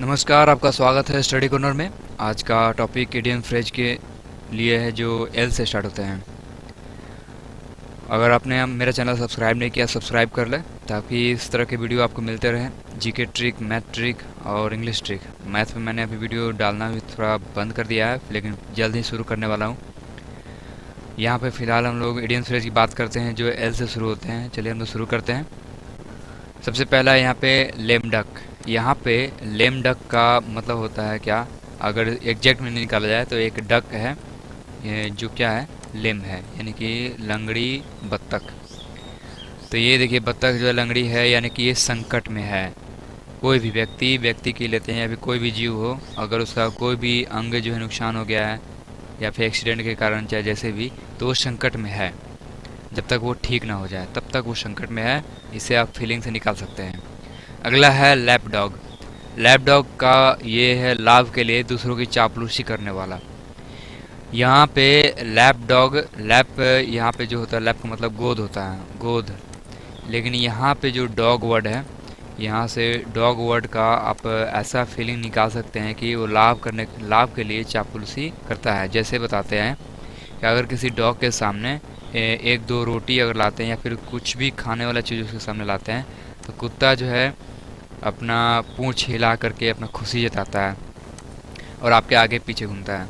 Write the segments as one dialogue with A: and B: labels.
A: नमस्कार, आपका स्वागत है स्टडी कॉर्नर में। आज का टॉपिक इडियम फ्रेज के लिए है जो एल से स्टार्ट होते हैं। अगर आपने मेरा चैनल सब्सक्राइब नहीं किया, सब्सक्राइब कर लें ताकि इस तरह के वीडियो आपको मिलते रहें। जीके ट्रिक, मैथ ट्रिक और इंग्लिश ट्रिक। मैथ में मैंने अभी वीडियो डालना भी थोड़ा बंद कर दिया है, लेकिन जल्द ही शुरू करने वाला हूँ। यहाँ पे फ़िलहाल हम लोग इडियम फ्रेज की बात करते हैं जो एल से शुरू होते हैं। चलिए हम लोग शुरू करते हैं। सबसे पहला यहाँ पे लेम डक। यहाँ पे लेम डक का मतलब होता है क्या, अगर एग्जैक्ट में निकाला जाए तो एक डक है ये जो क्या है, लेम है, यानी कि लंगड़ी बत्तख। तो ये देखिए बत्तख जो है लंगड़ी है, यानी कि ये संकट में है। कोई भी व्यक्ति की लेते हैं या फिर कोई भी जीव हो, अगर उसका कोई भी अंग जो है नुकसान हो गया है या फिर एक्सीडेंट के कारण चाहे जैसे भी, तो वो संकट में है। जब तक वो ठीक ना हो जाए तब तक वो संकट में है। इसे आप फीलिंग से निकाल सकते हैं। अगला है लैप डॉग। लैप डॉग का ये है लाभ के लिए दूसरों की चापलूसी करने वाला। यहाँ पे लैप डॉग, लैप यहाँ पे जो होता है, लैप का मतलब गोद होता है, गोद। लेकिन यहाँ पे जो डॉग वर्ड है, यहाँ से डॉग वर्ड का आप ऐसा फीलिंग निकाल सकते हैं कि वो लाभ के लिए चापलूसी करता है। जैसे बताते हैं कि अगर किसी डॉग के सामने एक दो रोटी अगर लाते हैं या फिर कुछ भी खाने वाला चीज़ उसके सामने लाते हैं, तो कुत्ता जो है अपना पूंछ हिला करके अपना खुशी जताता है और आपके आगे पीछे घूमता है।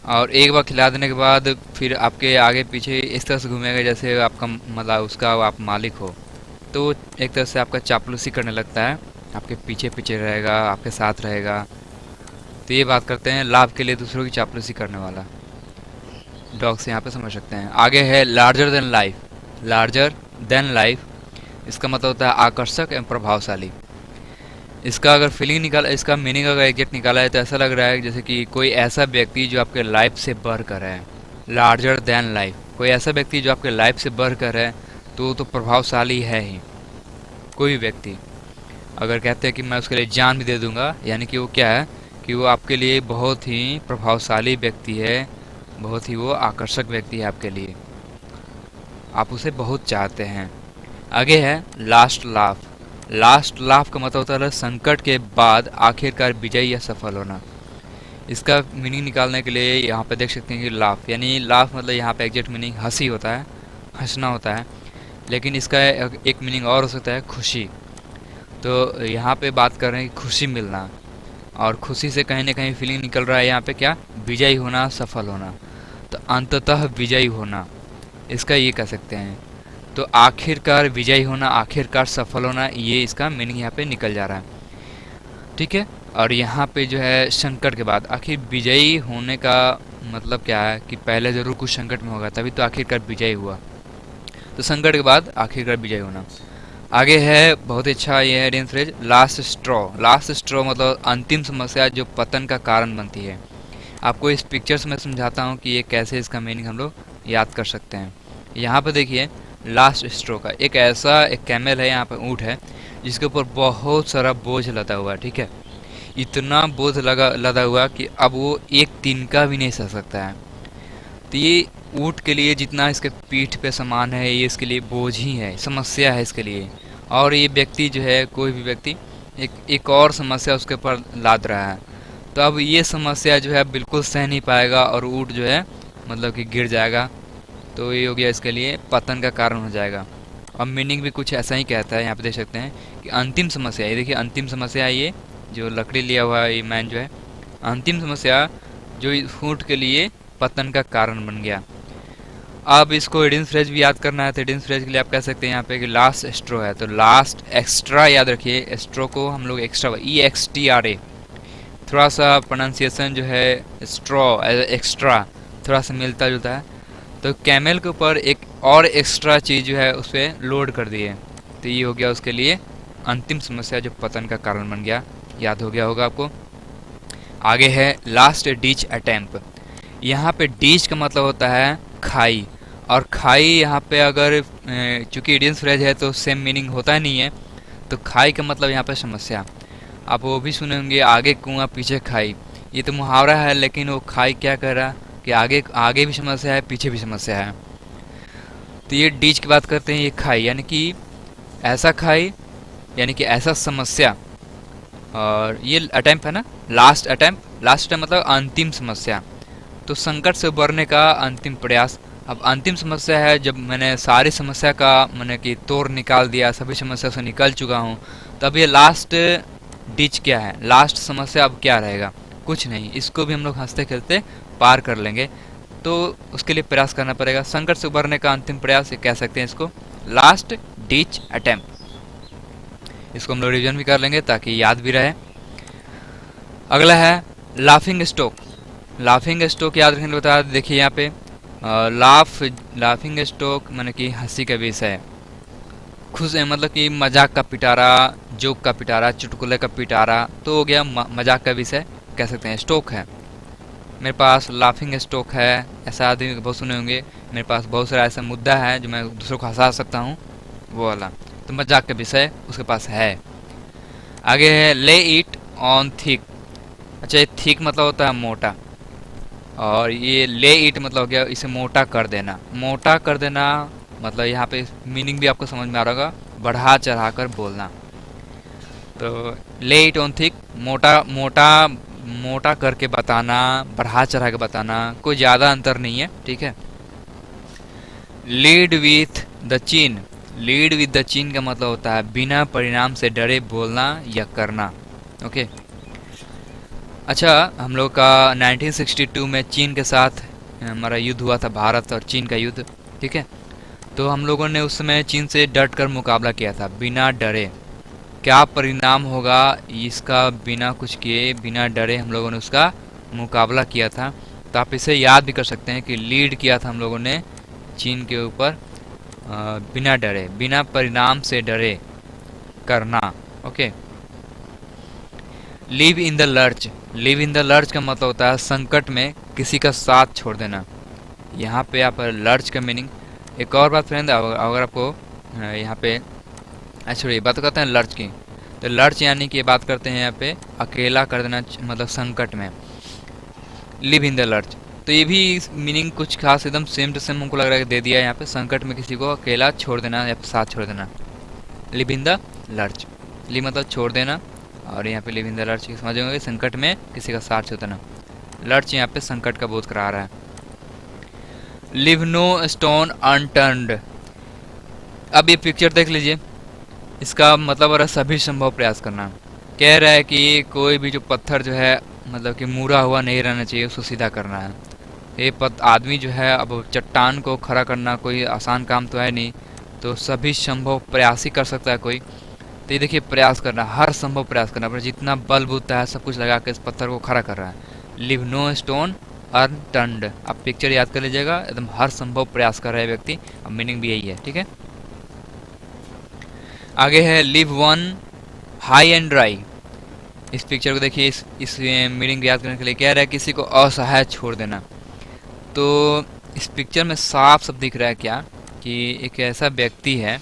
A: और एक बार खिला देने के बाद फिर आपके आगे पीछे इस तरह से घूमेगा जैसे आपका मतलब उसका आप मालिक हो। तो एक तरह से आपका चापलूसी करने लगता है, आपके पीछे पीछे रहेगा, आपके साथ रहेगा। तो ये बात करते हैं लाभ के लिए दूसरों की चापलूसी करने वाला। डॉग से यहाँ पे समझ सकते हैं। आगे है larger than life. Larger than life इसका मतलब होता है आकर्षक एवं प्रभावशाली। इसका अगर फीलिंग निकाला, इसका मीनिंग अगर एग्जैक्ट निकाला है तो ऐसा लग रहा है जैसे कि कोई ऐसा व्यक्ति जो आपके लाइफ से बढ़ कर है। लार्जर देन लाइफ, कोई ऐसा व्यक्ति जो आपके लाइफ से बढ़ कर है तो प्रभावशाली है ही। कोई भी व्यक्ति अगर कहते हैं कि मैं उसके लिए जान भी दे दूंगा, यानी कि वो क्या है कि वो आपके लिए बहुत ही प्रभावशाली व्यक्ति है, बहुत ही वो आकर्षक व्यक्ति है आपके लिए, आप उसे बहुत चाहते हैं। आगे है लास्ट लाफ। लास्ट लाफ का मतलब होता है संकट के बाद आखिरकार विजयी या सफल होना। इसका मीनिंग निकालने के लिए यहाँ पे देख सकते हैं कि लाफ, यानी लाफ मतलब यहाँ पे एग्जैक्ट मीनिंग हंसी होता है, हंसना होता है। लेकिन इसका एक मीनिंग और हो सकता है खुशी। तो यहाँ पे बात कर रहे हैं कि खुशी मिलना, और खुशी से कहीं ना कहीं फीलिंग निकल रहा है यहाँ पे क्या, विजयी होना, सफल होना। तो अंततः विजयी होना, इसका ये कह सकते हैं। तो आखिरकार विजयी होना, आखिरकार सफल होना, ये इसका मीनिंग यहाँ पे निकल जा रहा है। ठीक है। और यहाँ पे जो है संकट के बाद आखिर विजयी होने का मतलब क्या है कि पहले ज़रूर कुछ संकट में होगा तभी तो आखिरकार विजयी हुआ। तो संकट के बाद आखिरकार विजयी होना। आगे है बहुत ही अच्छा, ये है Indian phrase last straw. Last straw मतलब अंतिम समस्या जो पतन का कारण बनती है। आपको इस पिक्चर से मैं समझाता हूँ कि ये कैसे इसका मीनिंग हम लोग याद कर सकते हैं। यहाँ पे देखिए लास्ट स्ट्रो का एक कैमल है, यहाँ पे ऊँट है जिसके ऊपर बहुत सारा बोझ लदा हुआ है। ठीक है, इतना बोझ लदा हुआ कि अब वो एक तिनका भी नहीं सह सकता है। तो ये ऊँट के लिए जितना इसके पीठ पे सामान है ये इसके लिए बोझ ही है, समस्या है इसके लिए। और ये व्यक्ति जो है, कोई भी व्यक्ति एक और समस्या उसके ऊपर लाद रहा है। तो अब ये समस्या जो है बिल्कुल सह नहीं पाएगा और ऊँट जो है मतलब कि गिर जाएगा। तो ये हो गया इसके लिए पतन का कारण हो जाएगा। अब मीनिंग भी कुछ ऐसा ही कहता है, यहाँ पे देख सकते हैं कि अंतिम समस्या, ये देखिए अंतिम समस्या है, ये जो लकड़ी लिया हुआ है ये मैन जो है, अंतिम समस्या जो ऊँट के लिए पतन का कारण बन गया। अब इसको हिडन फ्रेज भी याद करना है, तो हिडन फ्रेज के लिए आप कह सकते हैं यहाँ पे कि लास्ट स्ट्रो है तो लास्ट एक्स्ट्रा, याद रखिए स्ट्रो को हम लोग एक्स्ट्रा, EXTRA, थोड़ा सा प्रोनाउंसिएशन जो है स्ट्रॉ एक्स्ट्रा थोड़ा सा मिलता जुलता है। तो कैमल के ऊपर एक और एक्स्ट्रा चीज़ जो है उस पर लोड कर दिए, तो ये हो गया उसके लिए अंतिम समस्या जो पतन का कारण बन गया। याद हो गया होगा आपको। आगे है लास्ट डीच अटेम्प्ट। यहाँ पे डीच का मतलब होता है खाई, और खाई यहाँ पे अगर चूँकि इंडियन फ्रेज है तो सेम मीनिंग होता नहीं है। तो खाई का मतलब यहाँ पे समस्या, आप वो भी सुने होंगे आगे कुआं पीछे खाई, ये तो मुहावरा है, लेकिन वो खाई क्या कर रहा कि आगे आगे भी समस्या है, पीछे भी समस्या है। तो ये डीच की बात करते हैं, ये खाई यानी कि ऐसा खाई, यानी कि ऐसा समस्या और ये अटेम्प्ट है ना, लास्ट अटेम्प्ट। लास्ट अटेम्प्ट मतलब अंतिम समस्या। तो संकट से उबरने का अंतिम प्रयास। अब अंतिम समस्या है, जब मैंने सारी समस्या का मैंने कि तोड़ निकाल दिया, सभी समस्या से निकल चुका हूँ, तब ये लास्ट डिच क्या है, लास्ट समस्या अब क्या रहेगा? कुछ नहीं, इसको भी हम लोग हंसते खेलते पार कर लेंगे। तो उसके लिए प्रयास करना पड़ेगा। संकट से उबरने का अंतिम प्रयास, ये कह सकते हैं इसको, लास्ट डिच अटेम्प्ट। इसको हम लोग रिविजन भी कर लेंगे ताकि याद भी रहे। अगला है लाफिंग स्टॉक। लाफिंग स्टॉक याद रखने को बता, देखिए यहाँ पे लाफिंग स्टॉक माने कि हंसी का विषय, खुश है मतलब कि मजाक का पिटारा, जोक का पिटारा, चुटकुले का पिटारा, तो हो गया मजाक का विषय, कह सकते हैं स्टॉक है। मेरे पास लाफिंग स्टॉक है, ऐसा आदमी बहुत सुने होंगे, मेरे पास बहुत सारा ऐसा मुद्दा है जो मैं दूसरों को हंसा सकता हूँ, वो वाला। तो मजाक का विषय उसके पास है। आगे है ले इट ऑन थिक। अच्छा, ये थिक मतलब होता है मोटा, और ये ले इट मतलब हो गया इसे मोटा कर देना। मोटा कर देना मतलब यहाँ पे मीनिंग भी आपको समझ में आ रहा होगा, बढ़ा चढ़ा कर बोलना। तो ले इट ऑन थिक, मोटा मोटा मोटा करके बताना, बढ़ा चढ़ा के बताना, कोई ज़्यादा अंतर नहीं है, ठीक है। Lead with the chin. Lead with the chin का मतलब होता है बिना परिणाम से डरे बोलना या करना, ओके। अच्छा, हम लोग का 1962 में चीन के साथ हमारा युद्ध हुआ था, भारत और चीन का युद्ध, ठीक है। तो हम लोगों ने उस समय चीन से डट कर मुकाबला किया था, बिना डरे। क्या परिणाम होगा इसका, बिना कुछ किए, बिना डरे हम लोगों ने उसका मुकाबला किया था। तो आप इसे याद भी कर सकते हैं कि लीड किया था हम लोगों ने चीन के ऊपर, बिना डरे, बिना परिणाम से डरे करना, okay. Live in the lurch. Live in the lurch का मतलब होता है संकट में किसी का साथ छोड़ देना। यहाँ पे आप लर्च का मीनिंग, एक और बात फ्रेंड, अगर आपको यहाँ पे अच्छा ये बात करते हैं लर्च की, तो लर्च यानी कि बात करते हैं यहाँ पे अकेला कर देना, मतलब संकट में। लिव इन द लर्च, तो ये भी मीनिंग कुछ खास एकदम सेम टू सेम हमको लग रहा है कि दे दिया है यहाँ पे, संकट में किसी को अकेला छोड़ देना या साथ छोड़ देना। Live in the lurch, live मतलब छोड़ देना, और यहाँ पे लिव इन द लर्च समझ होंगे संकट में किसी का साथ छोड़ देना। लर्च यहाँ पे संकट का बोध करा रहा है। Live no stone unturned. अब ये पिक्चर देख लीजिए, इसका मतलब है सभी संभव प्रयास करना। कह रहा है कि कोई भी जो पत्थर जो है मतलब कि मुड़ा हुआ नहीं रहना चाहिए, उसको सीधा करना है। ये आदमी जो है, अब चट्टान को खड़ा करना कोई आसान काम तो है नहीं, तो सभी संभव प्रयास ही कर सकता है कोई। तो ये देखिए, प्रयास करना, हर संभव प्रयास करना, पर जितना बल बुद्धता है सब कुछ लगा के इस पत्थर को खड़ा कर रहा है। लिव नो स्टोन अनटर्न्ड, आप पिक्चर याद कर लीजिएगा, एकदम हर संभव प्रयास कर रहा है व्यक्ति। अब मीनिंग भी यही है, ठीक है। आगे है live one high and dry. इस पिक्चर को देखिए, इस मीनिंग याद करने के लिए कह रहा है किसी को असहाय छोड़ देना। तो इस पिक्चर में साफ सब दिख रहा है क्या, कि एक ऐसा व्यक्ति है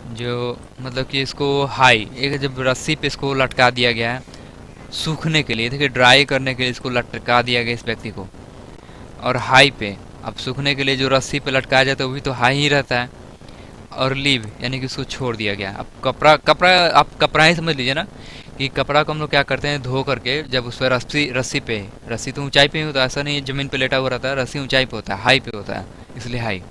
A: जो मतलब कि इसको हाई, एक जब रस्सी पे इसको लटका दिया गया है सूखने के लिए, देखिए ड्राई करने के लिए इसको लटका दिया गया इस व्यक्ति को, और हाई पे, अब सूखने के लिए जो रस्सी पे लटकाया जाता है वो भी तो हाई ही रहता है। और लीव यानी कि उसको छोड़ दिया गया। अब कपड़ा आप कपड़ा ही समझ लीजिए ना, कि कपड़ा को हम लोग क्या करते हैं, धो करके जब उस पर रस्सी पे, रस्सी तो ऊंचाई पे ही होता है, ऐसा नहीं ज़मीन पे लेटा हुआ रहता है, रस्सी ऊंचाई पे होता है, हाई पे होता है, इसलिए हाई।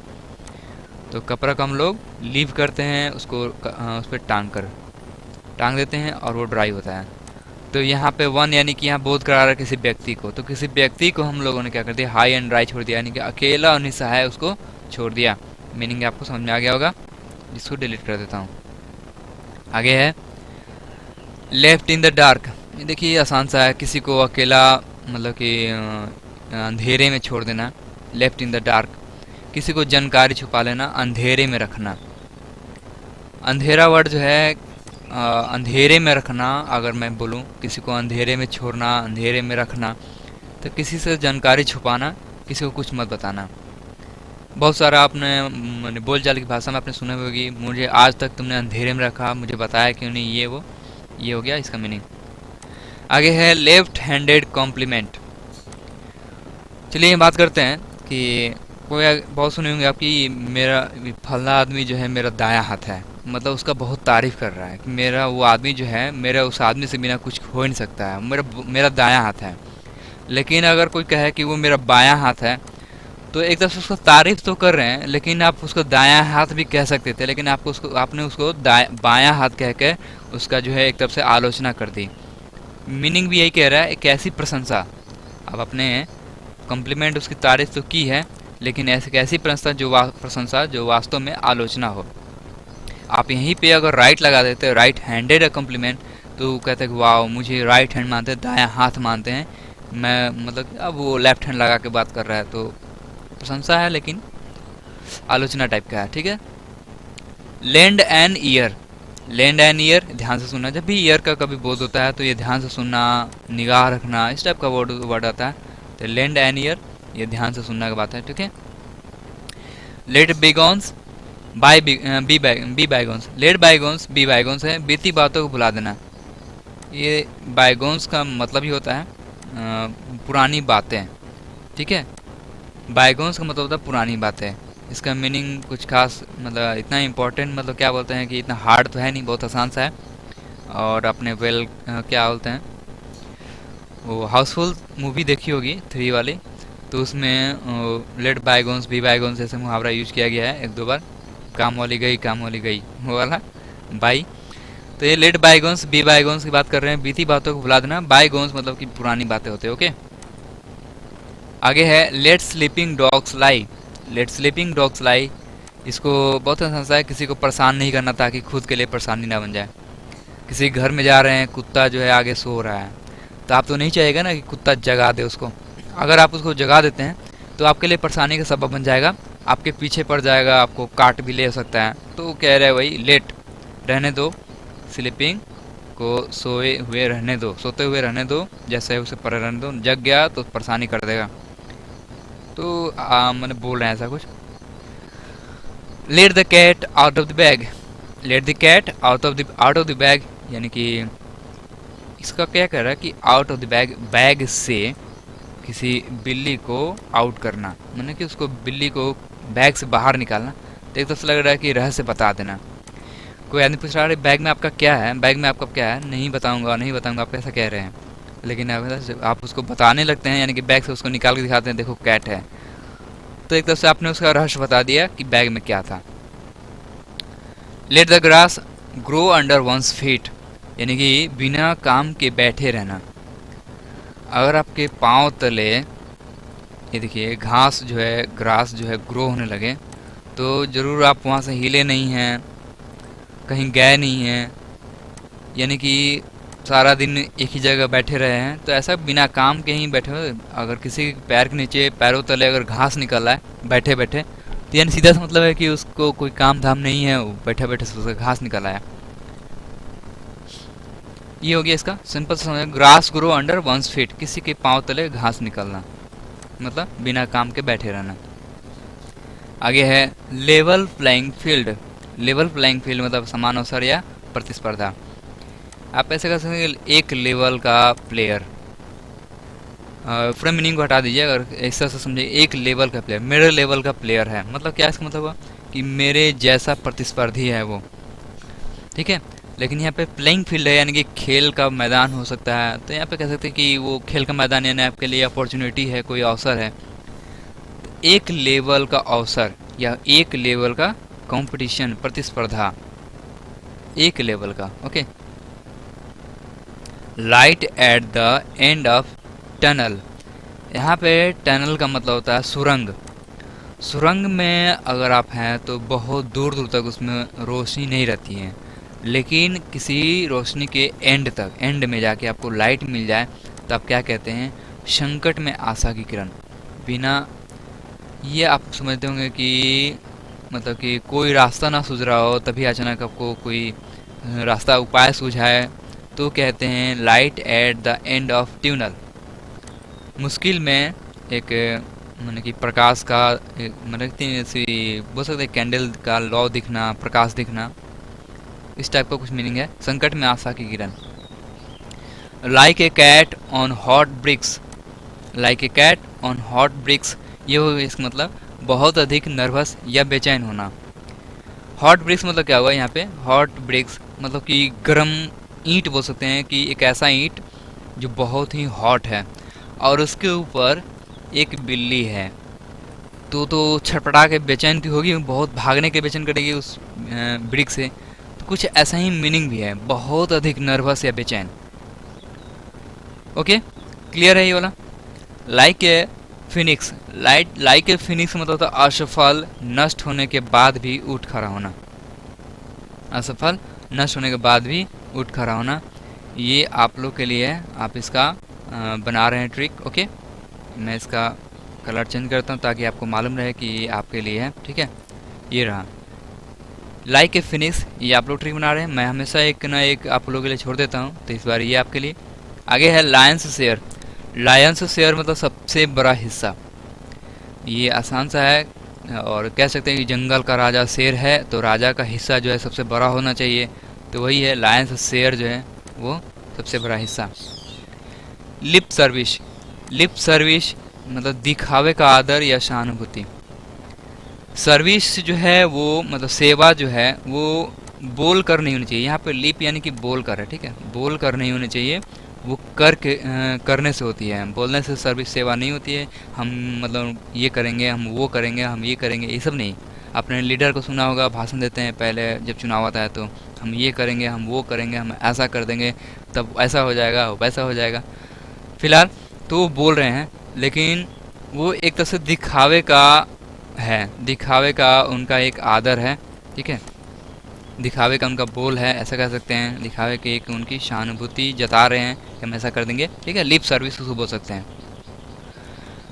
A: तो कपड़ा को हम लोग लीव करते हैं, उसको उस पर टांग देते हैं और वो ड्राई होता है। तो यहाँ पे वन यानी कि यहाँ बोध करा रहा है किसी व्यक्ति को, तो किसी व्यक्ति को हम लोगों ने क्या कर दिया, हाई एंड ड्राई छोड़ दिया, यानी कि अकेला और निसहाय उसको छोड़ दिया। मीनिंग आपको समझ में आ गया होगा, इसको डिलीट कर देता हूँ। आगे है लेफ्ट इन द डार्क। ये देखिए आसान सा है, किसी को अकेला मतलब कि अंधेरे में छोड़ देना, लेफ्ट इन द डार्क। किसी को जानकारी छुपा लेना, अंधेरे में रखना। अंधेरा वर्ड जो है अंधेरे में रखना, अगर मैं बोलूँ किसी को अंधेरे में छोड़ना, अंधेरे में रखना, तो किसी से जानकारी छुपाना, किसी को कुछ मत बताना। बहुत सारा आपने बोलचाल की भाषा में आपने सुने होगी, मुझे आज तक तुमने अंधेरे में रखा, मुझे बताया क्यों नहीं, ये हो गया इसका मीनिंग। आगे है लेफ्ट हैंडेड कॉम्प्लीमेंट। चलिए ये बात करते हैं कि कोई बहुत सुने होंगे आपकी, मेरा फलना आदमी जो है मेरा दायां हाथ है, मतलब उसका बहुत तारीफ़ कर रहा है कि मेरा वो आदमी जो है, मेरा उस आदमी से बिना कुछ हो ही नहीं सकता है, मेरा मेरा दायां हाथ है। लेकिन अगर कोई कहे कि वो मेरा बायां हाथ है, तो एक तरफ से उसका तारीफ तो कर रहे हैं, लेकिन आप उसको दायां हाथ भी कह सकते थे, लेकिन आपने उसको बायां हाथ कह के उसका जो है एक तरफ से आलोचना कर दी। मीनिंग भी यही कह रहा है, एक ऐसी प्रशंसा, आप अपने कॉम्प्लीमेंट उसकी तारीफ तो की है, लेकिन ऐसी प्रशंसा जो वास्तव में आलोचना हो। आप यहीं पे अगर राइट लगा देते, राइट हैंडेड अ कॉम्प्लीमेंट, तो कहते हैं कि वाह मुझे राइट हैंड मानते हैं, दायां हाथ मानते हैं, मैं मतलब अब वो लेफ्ट हैंड लगा के बात कर रहा है, तो प्रशंसा है लेकिन आलोचना टाइप का है। ठीक है। Lend an ear, lend an ear, ध्यान से सुनना। जब भी ईयर का कभी बोध होता है तो ये ध्यान से सुनना, निगाह रखना, इस टाइप का वर्ड आता है। तो लेंड एन ईयर, ये ध्यान से सुनने की बात है। ठीक है। Let bygones be bygones, let bygones be bygones है, बीती बातों को भुला देना। ये बाइगॉन्स का मतलब ही होता है पुरानी बातें। ठीक है। बाइगॉन्स का मतलब होता है पुरानी बातें। इसका मीनिंग कुछ खास मतलब इतना इम्पोर्टेंट मतलब क्या बोलते हैं कि इतना हार्ड तो है नहीं, बहुत आसान सा है। और अपने क्या बोलते हैं, वो हाउसफुल मूवी देखी होगी 3 वाली, तो उसमें लेट बाइगॉन्स बी बाइगॉन्स जैसे मुहावरा यूज किया गया है 1-2 बार। काम वाली गई वो वाला बाई। तो ये लेट बाइगॉन्स बी बाइगॉन्स की बात कर रहे हैं, बीती बातों को भुला देना। बाइगॉन्स मतलब कि पुरानी बातें होते हैं। ओके। आगे है लेट स्लीपिंग डॉग्स लाई, लेट स्लीपिंग डॉग्स लाई। इसको बहुत आसान सा है, किसी को परेशान नहीं करना ताकि खुद के लिए परेशानी ना बन जाए। किसी घर में जा रहे हैं, कुत्ता जो है आगे सो रहा है, तो आप तो नहीं चाहेगा ना कि कुत्ता जगा दे उसको। अगर आप उसको जगा देते हैं तो आपके लिए परेशानी का सबब बन जाएगा, आपके पीछे पड़ जाएगा, आपको काट भी ले सकता है। तो कह रहे हैं वही लेट, रहने दो, स्लीपिंग को सोए हुए रहने दो, सोते हुए रहने दो, जैसे उसे पड़े रहने दो, जग गया तो परेशानी कर देगा। तो मैंने बोल रहे हैं ऐसा कुछ। Let the cat out of the bag, let the cat out of the bag, यानी कि इसका क्या कह रहा है कि out of the bag, bag से किसी बिल्ली को आउट करना, मैंने कि उसको बिल्ली को बैग से बाहर निकालना। तो एक तो लग रहा है कि रहस्य बता देना। कोई आदमी पूछ रहा है बैग में आपका क्या है, बैग में आपका क्या है, नहीं बताऊंगा नहीं बताऊंगा, आप कैसा कह रहे हैं। लेकिन आप उसको बताने लगते हैं, यानी कि बैग से उसको निकाल के दिखाते हैं, देखो कैट है, तो एक तरफ से आपने उसका रहस्य बता दिया कि बैग में क्या था। Let the grass grow under one's feet, यानी कि बिना काम के बैठे रहना। अगर आपके पाँव तले ये देखिए घास जो है, ग्रास जो है ग्रो होने लगे, तो ज़रूर आप वहाँ से हिले नहीं हैं, कहीं गए नहीं हैं, यानी कि सारा दिन एक ही जगह बैठे रहे हैं, तो ऐसा बिना काम के ही बैठे हुए। अगर किसी पैर के नीचे, पैरों तले अगर घास निकल रहा है बैठे बैठे, तो यानी सीधा सा मतलब है कि उसको कोई काम धाम नहीं है, वो बैठे बैठे से उसका घास निकल आया। ये हो गया इसका सिंपल सा समझ, grass grow under one's feet, किसी के पाँव तले घास निकलना, मतलब बिना काम के बैठे रहना। आगे है level playing field, level playing field मतलब समान अवसर या प्रतिस्पर्धा। आप ऐसे कह सकते हैं एक लेवल का प्लेयर, पूरा मीनिंग को हटा दीजिए, अगर ऐसा से समझिए एक लेवल का प्लेयर, मेरे लेवल का प्लेयर है, मतलब क्या इसका मतलब हुआ कि मेरे जैसा प्रतिस्पर्धी है वो। ठीक है। लेकिन यहाँ पे प्लेइंग फील्ड है, यानी कि खेल का मैदान हो सकता है, तो यहाँ पे कह सकते हैं कि वो खेल का मैदान यानी आपके लिए अपॉर्चुनिटी है, कोई अवसर है। एक लेवल का अवसर या एक लेवल का कंपटीशन, प्रतिस्पर्धा, एक लेवल का। Okay. Light at the end of tunnel, यहाँ पे टनल का मतलब होता है सुरंग। सुरंग में अगर आप हैं तो बहुत दूर दूर तक उसमें रोशनी नहीं रहती है, लेकिन किसी रोशनी के एंड तक, एंड में जाके आपको लाइट मिल जाए, तो आप क्या कहते हैं, संकट में आशा की किरण। बिना ये आप समझते होंगे कि मतलब कि कोई रास्ता ना सूझ रहा हो, तभी अचानक आपको कोई रास्ता उपाय सूझाए, तो कहते हैं light at the end of tunnel. मुश्किल में एक मैंने कि प्रकाश का मतलब बोल सकते हैं कैंडल का लौ दिखना, प्रकाश दिखना, इस टाइप का कुछ मीनिंग है। संकट में आशा की किरण। Like a cat on hot bricks, like a cat on hot bricks, ये हो इसका मतलब बहुत अधिक नर्वस या बेचैन होना। हॉट ब्रिक्स मतलब क्या हुआ यहाँ पे, हॉट ब्रिक्स मतलब कि गर्म ईंट बोल सकते हैं, कि एक ऐसा ईंट जो बहुत ही हॉट है और उसके ऊपर एक बिल्ली है। तो छटपटा के बेचैन की होगी, बहुत भागने के बेचैन करेगी उस ब्रिक से। तो कुछ ऐसा ही मीनिंग भी है, बहुत अधिक नर्वस या बेचैन। ओके, क्लियर है ये वाला। Like a Phoenix, like a Phoenix मतलब था असफल, नष्ट होने के बाद भी उठ खड़ा होना। असफल नष्ट होने के बाद भी उठ खड़ा होना, ये आप लोग के लिए है। आप इसका बना रहे हैं ट्रिक। ओके, मैं इसका कलर चेंज करता हूँ ताकि आपको मालूम रहे कि ये आपके लिए है। ठीक है, ये रहा लाइक ए फिनिक्स, ये आप लोग ट्रिक बना रहे हैं। मैं हमेशा एक ना एक आप लोगों के लिए छोड़ देता हूँ, तो इस बार ये आपके लिए। आगे है लायंस शेयर। लायंस शेयर मतलब सबसे बड़ा हिस्सा, ये आसान सा है और कह सकते हैं कि जंगल का राजा शेर है, तो राजा का हिस्सा जो है सबसे बड़ा होना चाहिए, तो वही है लायंस शेयर जो है वो सबसे बड़ा हिस्सा। लिप सर्विस, लिप सर्विस मतलब दिखावे का आदर या सहानुभूति। सर्विस जो है वो मतलब सेवा जो है वो बोल कर नहीं होनी चाहिए। यहाँ पे लिप यानी कि बोल कर है, ठीक है, बोल कर नहीं होनी चाहिए, वो करने से होती है। बोलने से सर्विस सेवा नहीं होती है। हम मतलब ये करेंगे, हम वो करेंगे, हम ये करेंगे, ये सब नहीं। अपने लीडर को सुना होगा, भाषण देते हैं पहले जब चुनाव आता है, तो हम ये करेंगे, हम वो करेंगे, हम ऐसा कर देंगे, तब ऐसा हो जाएगा, वैसा हो जाएगा। फिलहाल तो वो बोल रहे हैं, लेकिन वो एक तरह से दिखावे का है, दिखावे का उनका एक आदर है। ठीक है, दिखावे का उनका बोल है, ऐसा कह सकते हैं। दिखावे की एक उनकी सहानुभूति जता रहे हैं कि हम ऐसा कर देंगे। ठीक है, लिप सर्विस उसको बोल सकते हैं।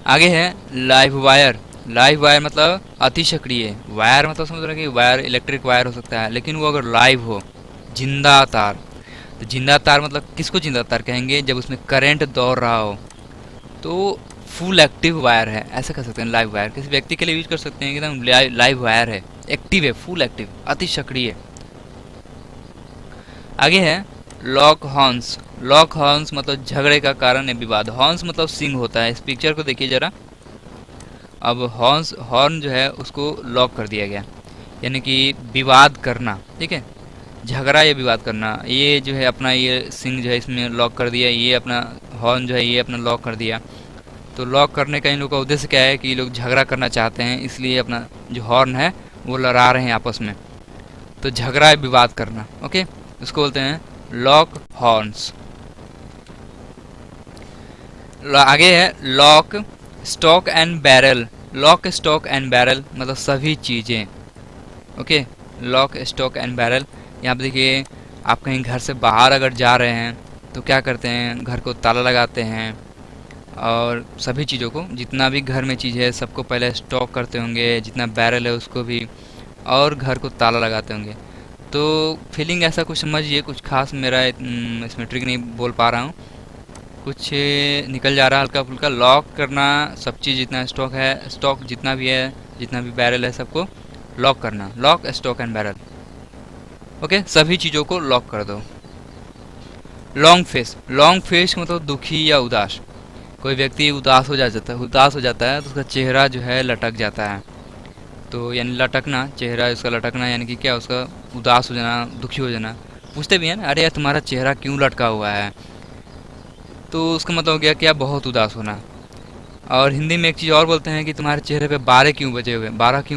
A: आगे है लाइव वायर। लाइव वायर मतलब अति सक्रिय। वायर मतलब समझ रहे हैं कि वायर इलेक्ट्रिक वायर हो सकता है, लेकिन वो अगर लाइव हो, जिंदा तार। तो जिंदा तार मतलब किसको जिंदा तार कहेंगे, जब उसमें करंट दौड़ रहा हो, तो फुल एक्टिव वायर है, ऐसा कह सकते हैं। लाइव वायर किसी व्यक्ति के लिए यूज कर सकते हैं कि एकदम लाइव वायर है, एक्टिव है, फुल एक्टिव, अति सक्रिय। आगे है लॉक हॉर्न्स। लॉक हॉर्न्स मतलब झगड़े का कारण है, विवाद। हॉर्न्स मतलब सिंग होता है। इस पिक्चर को देखिए जरा। अब हॉर्न्स, हॉर्न जो है उसको लॉक कर दिया गया, यानी कि विवाद करना। ठीक है, झगड़ा या विवाद करना। ये जो है अपना ये सिंग जो है इसमें लॉक कर दिया, ये अपना हॉर्न जो है ये अपना लॉक कर दिया। तो लॉक करने का इन लोगों का उद्देश्य क्या है कि ये लोग झगड़ा करना चाहते हैं, इसलिए अपना जो हॉर्न है वो लड़ा रहे हैं आपस में। तो झगड़ा या विवाद करना। ओके, उसको बोलते हैं लॉक हॉर्न्स। आगे है lock stock and barrel. Lock stock and barrel मतलब सभी चीज़ें। Okay, lock stock and barrel. यहाँ पे देखिए, आप कहीं घर से बाहर अगर जा रहे हैं तो क्या करते हैं, घर को ताला लगाते हैं और सभी चीज़ों को, जितना भी घर में चीज़ है सबको पहले स्टॉक करते होंगे, जितना बैरल है उसको भी, और घर को ताला लगाते होंगे। तो फीलिंग ऐसा कुछ समझिए, कुछ खास मेरा इसमें ट्रिक नहीं बोल पा रहा हूँ, कुछ निकल जा रहा है हल्का फुल्का। लॉक करना, सब चीज़ जितना स्टॉक है, स्टॉक जितना भी है, जितना भी बैरल है सबको लॉक करना। Lock stock and barrel. Okay, सभी चीज़ों को लॉक कर दो। Long face. लॉन्ग फेस मतलब दुखी या उदास। कोई व्यक्ति उदास हो जाता है, तो उसका चेहरा जो है लटक जाता है। तो यानी लटकना, चेहरा उसका लटकना यानी कि क्या, उसका उदास हो जाना, दुखी हो जाना। पूछते भी हैं ना, अरे यार तुम्हारा चेहरा क्यों लटका हुआ है, तो उसका मतलब हो गया क्या, बहुत उदास होना। और हिंदी में एक चीज़ और बोलते हैं कि तुम्हारे चेहरे पे 12 क्यों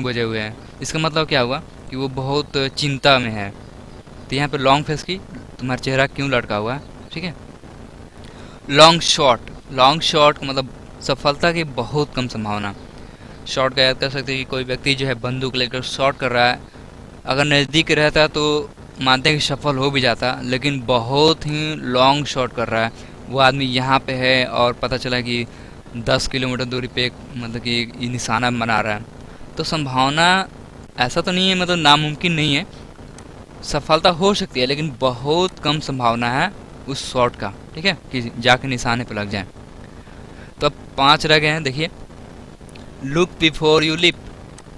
A: बजे हुए हैं। इसका मतलब क्या हुआ कि वो बहुत चिंता में है। तो यहाँ पे लॉन्ग फेस की, तुम्हारा चेहरा क्यों लटका हुआ है। ठीक है, लॉन्ग शॉट। लॉन्ग शॉट का मतलब सफलता की बहुत कम संभावना। शॉट का याद कर सकते हैं कि कोई व्यक्ति जो है बंदूक लेकर शॉट कर रहा है, अगर नज़दीक रहता तो मानते हैं कि सफल हो भी जाता, लेकिन बहुत ही लॉन्ग शॉट कर रहा है। वो आदमी यहाँ पे है और पता चला कि 10 किलोमीटर दूरी पे मतलब कि ये निशाना बना रहा है, तो संभावना ऐसा तो नहीं है, मतलब नामुमकिन नहीं है, सफलता हो सकती है, लेकिन बहुत कम संभावना है उस शॉट का। ठीक है, कि जाके निशाने पे लग जाए। तो अब 5 रह गए हैं। देखिए, look before you lip.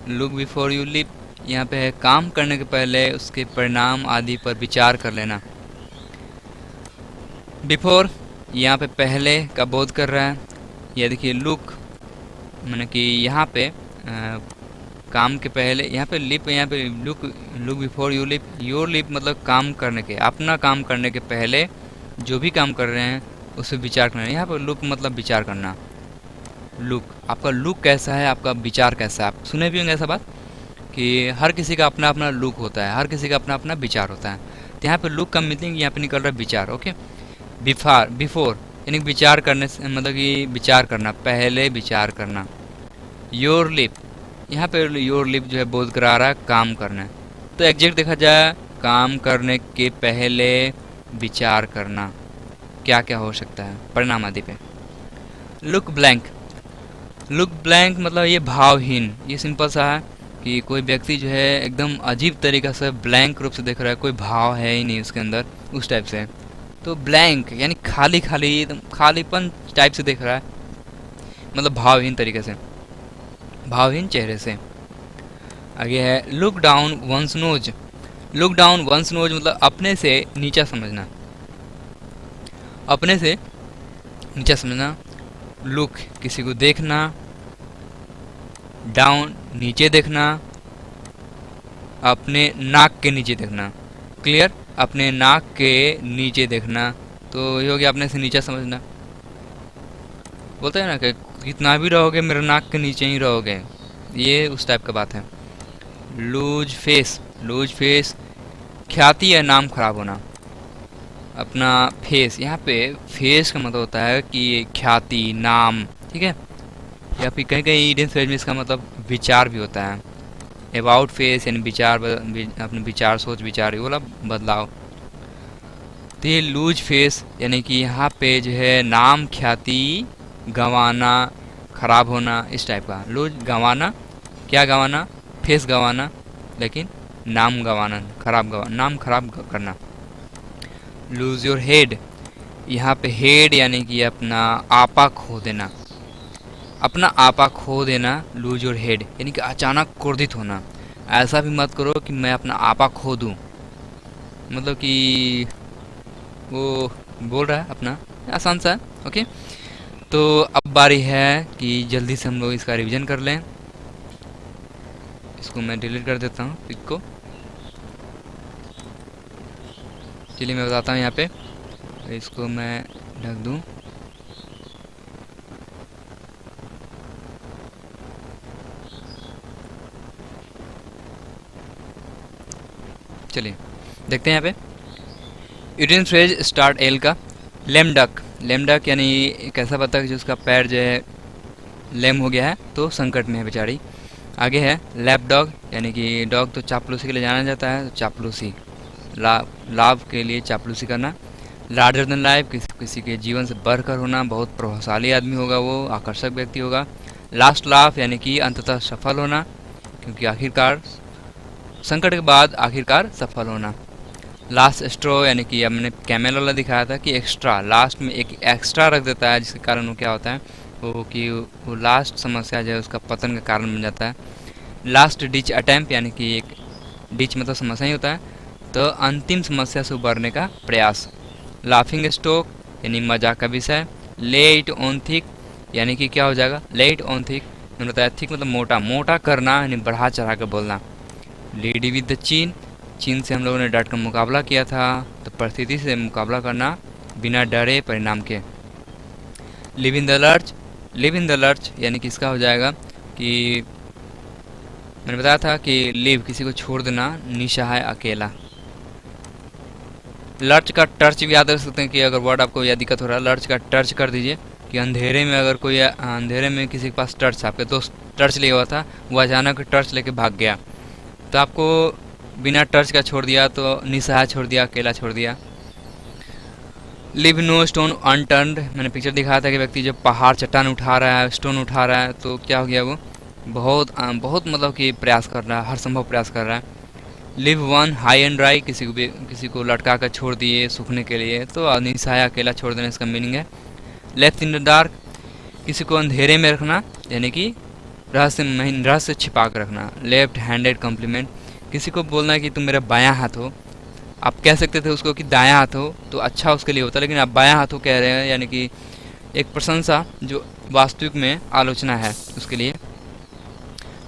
A: Look before you lip यहाँ पे है काम करने के पहले उसके परिणाम आदि पर विचार कर लेना। बिफोर यहाँ पे पहले का बोध कर रहा है। यह देखिए लुक, मैंने कि यहाँ पे काम के पहले, यहाँ पे लिप, यहाँ पे look, look before you lip, your lip मतलब काम करने के, अपना काम करने के पहले जो भी काम कर रहे हैं उस पर विचार करना। यहाँ पर लुक मतलब विचार करना। लुक, आपका लुक कैसा है, आपका विचार कैसा है। आप सुने भी होंगे ऐसा बात कि हर किसी का अपना अपना लुक होता है, हर किसी का अपना अपना विचार होता है। तो यहाँ पे लुक का मीनिंग यहाँ पे निकल रहा है विचार। ओके, बिफोर यानी विचार करने से, मतलब कि विचार करना, पहले विचार करना। योर लिप, यहाँ पे योर लिप जो है बोध करा रहा है काम करना। तो एग्जैक्ट देखा जाए, काम करने के पहले विचार करना, क्या क्या हो सकता है परिणाम आदि पे। लुक ब्लैंक, लुक ब्लैंक मतलब ये भावहीन, ये सिंपल सा है कि कोई व्यक्ति जो है एकदम अजीब तरीक़ा से ब्लैंक रूप से देख रहा है, कोई भाव है ही नहीं उसके अंदर, उस टाइप से। तो ब्लैंक यानी खाली खाली, एकदम खालीपन टाइप से देख रहा है, मतलब भावहीन तरीके से, भावहीन चेहरे से। आगे है look down once knows. Look down once knows मतलब अपने से नीचा समझना, अपने से नीचा समझना। लुक किसी को देखना, डाउन नीचे देखना, अपने नाक के नीचे देखना। क्लियर, अपने नाक के नीचे देखना, तो ये हो गया अपने से नीचा समझना। बोलते हैं ना कि कितना भी रहोगे मेरे नाक के नीचे ही रहोगे, ये उस टाइप का बात है। लूज फेस, लूज फेस ख्याति या नाम खराब होना। अपना फेस, यहाँ पे फेस का मतलब होता है कि ख्याति, नाम, ठीक है। या फिर कहीं कहीं इंडियन फ्रेज में इसका मतलब विचार भी होता है। अबाउट फेस यानी विचार, अपने विचार, सोच विचार, ये वाला बदलाव। तो ये लूज फेस यानी कि यहाँ पे जो है नाम, ख्याति गंवाना, खराब होना, इस टाइप का। लूज गंवाना, क्या गंवाना, फेस गंवाना, लेकिन नाम गंवाना, खराब गंवाना, नाम खराब करना। लूज योर हेड, यहाँ पे हेड यानी कि अपना आपा खो देना, अपना आपा खो देना। लूज योर हेड यानी कि अचानक क्रोधित होना। ऐसा भी मत करो कि मैं अपना आपा खो दूँ, मतलब कि वो बोल रहा है अपना, आसान सा है। ओके, तो अब बारी है कि जल्दी से हम लोग इसका रिवीजन कर लें। इसको मैं डिलीट कर देता हूँ पिक को। चलिए मैं बताता हूँ यहाँ पे, इसको मैं ढक दूँ। चलिए देखते हैं यहाँ पे। इंडियन फ्रेज स्टार्ट एल का। लेम डक, लेम डक यानी एक ऐसा बतख जिसका पैर जो है लेम हो गया है, तो संकट में है बेचारी। आगे है लैप डॉग यानी कि डॉग तो चापलूसी के लिए जाना जाता है, तो चापलूसी, लाभ के लिए चापलूसी करना। लार्जर देन लाइफ, किसी के जीवन से बढ़कर होना, बहुत प्रभावशाली आदमी होगा वो, आकर्षक व्यक्ति होगा। लास्ट लाफ यानी कि अंततः सफल होना, क्योंकि आखिरकार संकट के बाद आखिरकार सफल होना। लास्ट स्ट्रो यानी कि हमने कैमल वाला दिखाया था कि एक्स्ट्रा, लास्ट में एक एक्स्ट्रा रख देता है, जिसके कारण वो क्या होता है, वो कि वो लास्ट समस्या जो है उसका पतन का कारण बन जाता है। लास्ट डिच अटैम्प्ट यानी कि एक डिच मतलब समस्या ही होता है, तो अंतिम समस्या से उबरने का प्रयास। लाफिंग स्टॉक यानी मजाक का विषय। ले इट ऑन थिक यानी कि क्या हो जाएगा, ले इट ऑन थिक, मैंने बताया थिक मतलब मोटा, मोटा करना यानी बढ़ा चढ़ा कर बोलना। लीड विद द चीन, चीन से हम लोगों ने डट कर मुकाबला किया था, तो परिस्थिति से मुकाबला करना बिना डरे परिणाम के। Live in the lurch, live in the lurch यानी कि इसका हो जाएगा कि मैंने बताया था कि लिव किसी को छोड़ देना, निसहाय अकेला। लर्च का टर्च भी याद रख सकते हैं कि अगर वर्ड आपको या दिक्कत हो रहा है, लर्च का टर्च कर दीजिए कि अंधेरे में अगर कोई, अंधेरे में किसी के पास टर्च, आपके दोस्त टर्च लिया हुआ था, वो अचानक टर्च लेके भाग गया, तो आपको बिना टर्च का छोड़ दिया, तो निसहाय छोड़ दिया, अकेला छोड़ दिया। लिव नो स्टोन अनटर्न्ड, मैंने पिक्चर दिखाया था कि व्यक्ति जब पहाड़ चट्टान उठा रहा है, स्टोन उठा रहा है, तो क्या हो गया, वो बहुत मतलब कि प्रयास कर रहा है, हर संभव प्रयास कर रहा है। Live one high and dry, किसी को लटका कर छोड़ दिए सूखने के लिए, तो निसहाय अकेला छोड़ देना इसका मीनिंग है। लेफ्ट इन द डार्क, किसी को अंधेरे में रखना यानी कि रहस्य छिपा कर रखना। लेफ्ट हैंडेड कॉम्प्लीमेंट, किसी को बोलना है कि तुम मेरा बायां हाथ हो, आप कह सकते थे उसको कि दायां हाथ हो तो अच्छा उसके लिए होता, लेकिन आप बायां हाथ हो कह रहे हैं, यानी कि एक प्रशंसा जो वास्तविक में आलोचना है उसके लिए।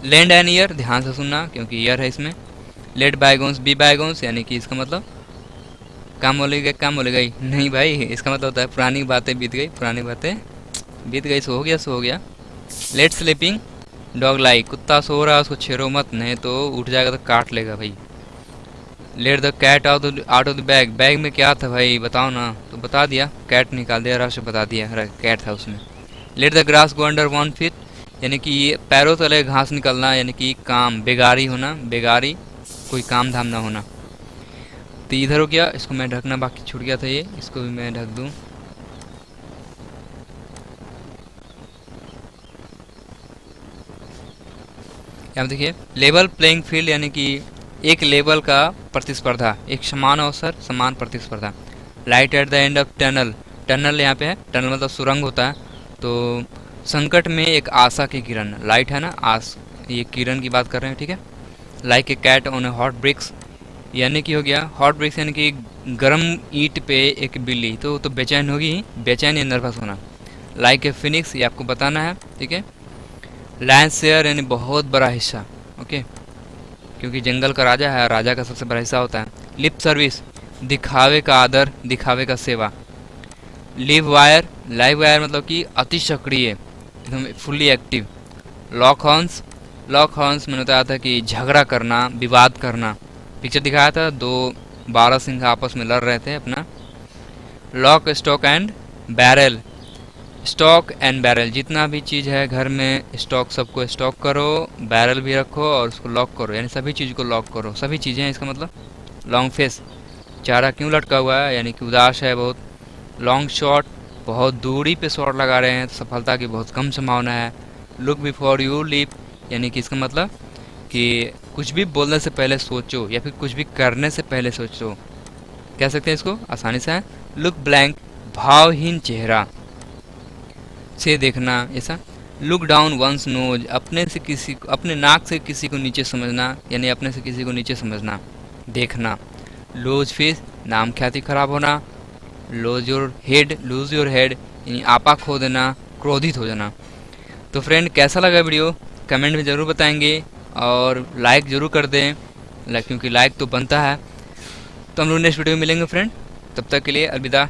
A: लैंड एन ईयर, ध्यान से सुनना क्योंकि ईयर है इसमें। लेट बायगोन्स बी बायगोन्स, यानी कि इसका मतलब काम बोलेगा, काम बोलेगा ही नहीं भाई, इसका मतलब होता है पुरानी बातें बीत गई, पुरानी बातें बीत गई, सो हो गया, सो हो गया। लेट स्लीपिंग डॉग लाइक, कुत्ता सो रहा है उसको छेड़ो मत, नहीं तो उठ जाएगा तो काट लेगा भाई। Let the cat out of the bag, bag में क्या था भाई बताओ ना, तो बता दिया, कैट निकाल दिया, राशि बता दिया, कैट था उसमें। Late the grass go under 1 feet, यानी कि ये पैरों तले घास निकलना, यानी कि काम बेगारी होना, बेगारी कोई काम धाम ना होना। तो इधर हो गया, इसको मैं ढकना बाकी छूट गया था, ये इसको भी मैं ढक दूँ। यहाँ देखिए लेवल प्लेइंग फील्ड, यानी कि एक लेवल का प्रतिस्पर्धा, एक समान अवसर समान प्रतिस्पर्धा। Light at the end of tunnel, tunnel यहाँ पे है, टनल मतलब सुरंग होता है, तो संकट में एक आशा की किरण, लाइट है ना, आस, ये किरण की बात कर रहे हैं, ठीक है। Like a cat on a hot bricks, यानी कि हो गया हॉट ब्रिक्स, यानी कि गर्म ईंट पे एक बिल्ली, तो बेचैन होगी ही, बेचैन या नर्वस होना। लाइक ए फिनिक्स, ये आपको बताना है, ठीक है। लैंड शेयर यानी बहुत बड़ा हिस्सा, ओके, क्योंकि जंगल का राजा है, राजा का सबसे बड़ा हिस्सा होता है। लिप सर्विस, दिखावे का आदर, दिखावे का सेवा। लिव वायर, लाइव वायर मतलब कि अति सक्रिय, एकदम fully active. Lock horns, lock horns मैंने बताया था कि झगड़ा करना, विवाद करना। पिक्चर दिखाया था, दो 12 सिंह आपस में लड़ रहे थे अपना। Lock stock and barrel, stock and barrel, जितना भी चीज़ है घर में स्टॉक, सबको स्टॉक करो, बैरल भी रखो और उसको लॉक करो, यानी सभी चीज़ को लॉक करो, सभी चीज़ें, इसका मतलब। लॉन्ग फेस, चारा क्यों लटका हुआ है, यानी कि उदास है बहुत। लॉन्ग शॉट, बहुत दूरी पे शॉट लगा रहे हैं, तो सफलता की बहुत कम संभावना है। लुक बिफोर यू लीप, यानी कि इसका मतलब कि कुछ भी बोलने से पहले सोचो, या फिर कुछ भी करने से पहले सोचो, कह सकते हैं इसको आसानी से है। लुक ब्लैंक, भावहीन चेहरा से देखना ऐसा। लुक डाउन वंस नोज, अपने से किसी को, अपने नाक से किसी को नीचे समझना, यानी अपने से किसी को नीचे समझना, देखना। लूज फेस, नाम ख्याति खराब होना। लूज योर हेड, यानी आपा खो देना, क्रोधित हो जाना। तो फ्रेंड कैसा लगा वीडियो कमेंट में ज़रूर बताएंगे, और लाइक ज़रूर कर दें, क्योंकि लाइक तो बनता है। तो हम लोग नेक्स्ट वीडियो में मिलेंगे फ्रेंड, तब तक के लिए अलविदा।